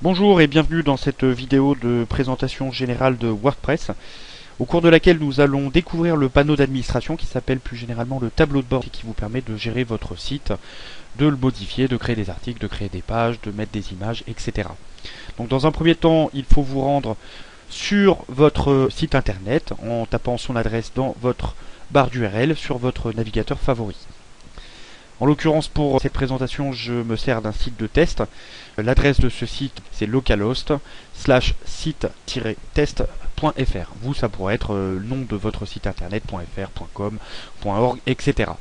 Bonjour et bienvenue dans cette vidéo de présentation générale de WordPress, au cours de laquelle nous allons découvrir le panneau d'administration qui s'appelle plus généralement le tableau de bord et qui vous permet de gérer votre site, de le modifier, de créer des articles, de créer des pages, de mettre des images, etc. Donc dans un premier temps, il faut vous rendre sur votre site internet en tapant son adresse dans votre barre d'URL sur votre navigateur favori. En l'occurrence, pour cette présentation, je me sers d'un site de test. L'adresse de ce site, c'est localhost/site-test.fr. Vous, ça pourrait être le nom de votre site internet, .fr, .com, .org, etc.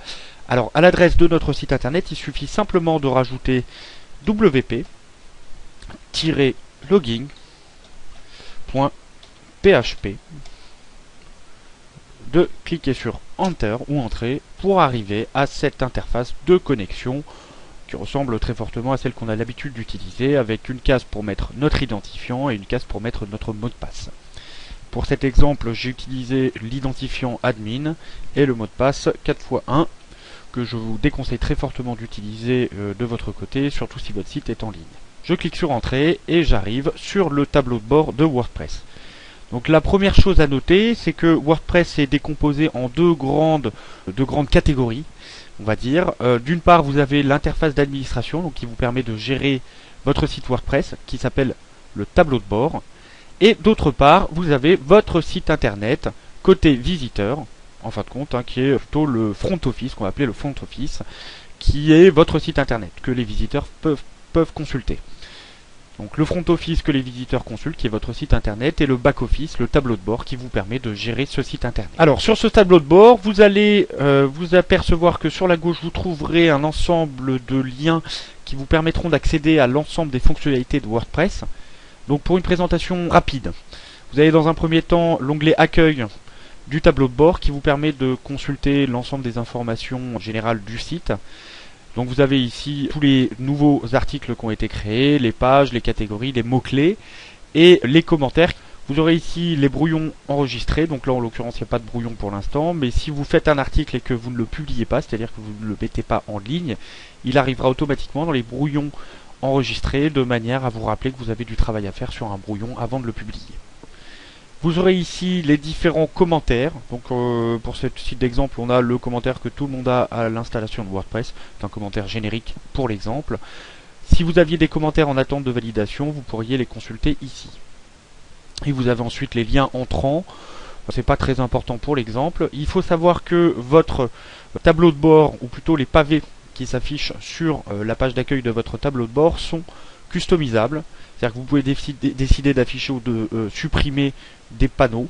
Alors, à l'adresse de notre site internet, il suffit simplement de rajouter wp-logging.php, de cliquer sur Enter ou Entrée pour arriver à cette interface de connexion qui ressemble très fortement à celle qu'on a l'habitude d'utiliser, avec une case pour mettre notre identifiant et une case pour mettre notre mot de passe. Pour cet exemple, j'ai utilisé l'identifiant admin et le mot de passe 4x1 que je vous déconseille très fortement d'utiliser de votre côté, surtout si votre site est en ligne. Je clique sur Entrée et j'arrive sur le tableau de bord de WordPress. Donc la première chose à noter, c'est que WordPress est décomposé en deux grandes catégories, on va dire. D'une part, vous avez l'interface d'administration, donc qui vous permet de gérer votre site WordPress, qui s'appelle le tableau de bord. Et d'autre part, vous avez votre site internet côté visiteur, en fin de compte, qui est plutôt le front office, qu'on va appeler le front office, qui est votre site internet, que les visiteurs peuvent consulter. Donc le front office que les visiteurs consultent, qui est votre site internet, et le back office, le tableau de bord, qui vous permet de gérer ce site internet. Alors sur ce tableau de bord, vous allez vous apercevoir que sur la gauche, vous trouverez un ensemble de liens qui vous permettront d'accéder à l'ensemble des fonctionnalités de WordPress. Donc pour une présentation rapide, vous avez dans un premier temps l'onglet Accueil du tableau de bord qui vous permet de consulter l'ensemble des informations générales du site. Donc vous avez ici tous les nouveaux articles qui ont été créés, les pages, les catégories, les mots-clés et les commentaires. Vous aurez ici les brouillons enregistrés, donc là en l'occurrence il n'y a pas de brouillon pour l'instant, mais si vous faites un article et que vous ne le publiez pas, c'est-à-dire que vous ne le mettez pas en ligne, il arrivera automatiquement dans les brouillons enregistrés de manière à vous rappeler que vous avez du travail à faire sur un brouillon avant de le publier. Vous aurez ici les différents commentaires. Donc pour ce site d'exemple, on a le commentaire que tout le monde a à l'installation de WordPress. C'est un commentaire générique pour l'exemple. Si vous aviez des commentaires en attente de validation, vous pourriez les consulter ici. Et vous avez ensuite les liens entrants. C'est pas très important pour l'exemple. Il faut savoir que votre tableau de bord, ou plutôt les pavés qui s'affichent sur la page d'accueil de votre tableau de bord, sont customisables. C'est-à-dire que vous pouvez décider d'afficher ou de supprimer des panneaux.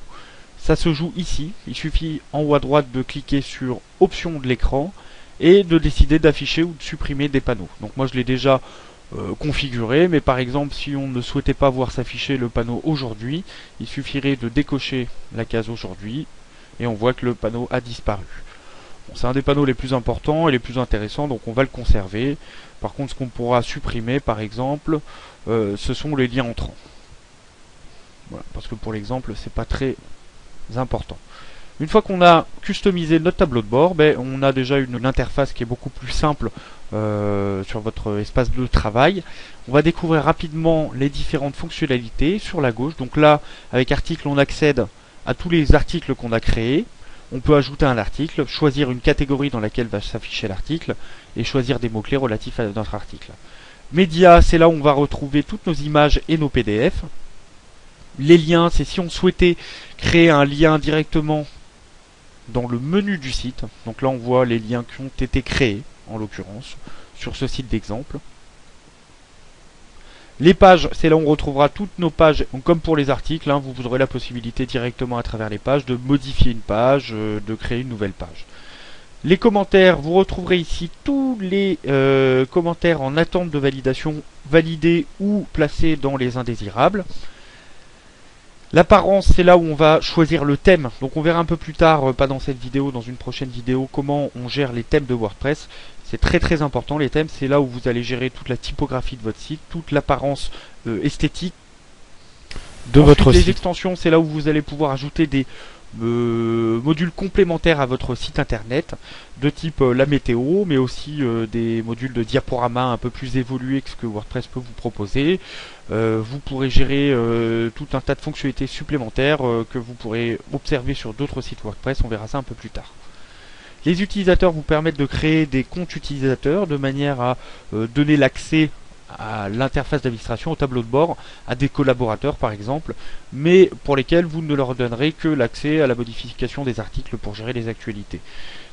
Ça se joue ici. Il suffit en haut à droite de cliquer sur Options de l'écran et de décider d'afficher ou de supprimer des panneaux. Donc moi je l'ai déjà configuré, mais par exemple si on ne souhaitait pas voir s'afficher le panneau aujourd'hui, il suffirait de décocher la case aujourd'hui et on voit que le panneau a disparu. Bon, c'est un des panneaux les plus importants et les plus intéressants, donc on va le conserver. Par contre, ce qu'on pourra supprimer, par exemple, ce sont les liens entrants. Voilà, parce que pour l'exemple, c'est pas très important. Une fois qu'on a customisé notre tableau de bord, on a déjà une interface qui est beaucoup plus simple sur votre espace de travail. On va découvrir rapidement les différentes fonctionnalités sur la gauche. Donc là, avec article, on accède à tous les articles qu'on a créés. On peut ajouter un article, choisir une catégorie dans laquelle va s'afficher l'article et choisir des mots-clés relatifs à notre article. Médias, c'est là où on va retrouver toutes nos images et nos PDF. Les liens, c'est si on souhaitait créer un lien directement dans le menu du site. Donc là, on voit les liens qui ont été créés, en l'occurrence, sur ce site d'exemple. Les pages, c'est là où on retrouvera toutes nos pages. Donc comme pour les articles, vous aurez la possibilité directement à travers les pages de modifier une page, de créer une nouvelle page. Les commentaires, vous retrouverez ici tous les commentaires en attente de validation, validés ou placés dans les indésirables. L'apparence, c'est là où on va choisir le thème. Donc on verra un peu plus tard, pas dans cette vidéo, dans une prochaine vidéo, comment on gère les thèmes de WordPress. C'est très très important, les thèmes, c'est là où vous allez gérer toute la typographie de votre site, toute l'apparence esthétique de votre site. Les extensions, c'est là où vous allez pouvoir ajouter des modules complémentaires à votre site internet, de type la météo, mais aussi des modules de diaporama un peu plus évolués que ce que WordPress peut vous proposer. Vous pourrez gérer tout un tas de fonctionnalités supplémentaires que vous pourrez observer sur d'autres sites WordPress, on verra ça un peu plus tard. Les utilisateurs vous permettent de créer des comptes utilisateurs de manière à donner l'accès à l'interface d'administration, au tableau de bord, à des collaborateurs par exemple, mais pour lesquels vous ne leur donnerez que l'accès à la modification des articles pour gérer les actualités.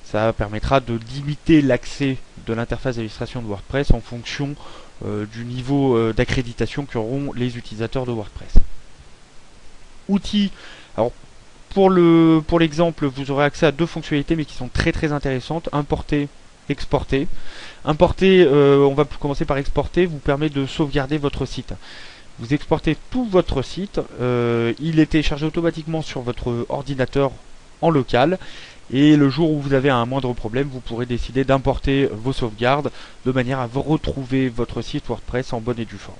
Ça permettra de limiter l'accès de l'interface d'administration de WordPress en fonction du niveau d'accréditation qu'auront les utilisateurs de WordPress. Outils. Alors, pour l'exemple, vous aurez accès à deux fonctionnalités mais qui sont très très intéressantes. Importer, exporter. Importer, on va commencer par exporter, vous permet de sauvegarder votre site. Vous exportez tout votre site, il est téléchargé automatiquement sur votre ordinateur en local. Et le jour où vous avez un moindre problème, vous pourrez décider d'importer vos sauvegardes de manière à vous retrouver votre site WordPress en bonne et due forme.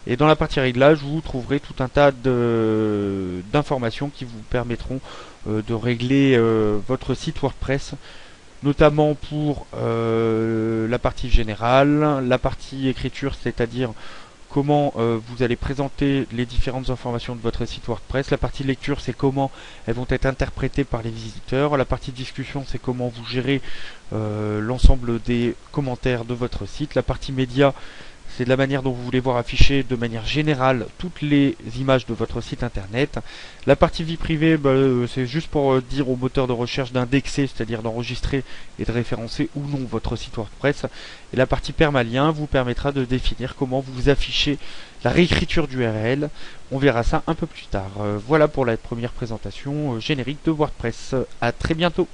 Et dans la partie réglage, vous trouverez tout un tas d'informations qui vous permettront de régler votre site WordPress, notamment pour la partie générale, la partie écriture, c'est-à-dire comment vous allez présenter les différentes informations de votre site WordPress. La partie lecture, c'est comment elles vont être interprétées par les visiteurs. La partie discussion, c'est comment vous gérez l'ensemble des commentaires de votre site. La partie média, c'est de la manière dont vous voulez voir afficher de manière générale toutes les images de votre site internet. La partie vie privée, c'est juste pour dire au moteur de recherche d'indexer, c'est-à-dire d'enregistrer et de référencer ou non votre site WordPress. Et la partie permalien vous permettra de définir comment vous affichez la réécriture d'URL. On verra ça un peu plus tard. Voilà pour la première présentation générique de WordPress. À très bientôt.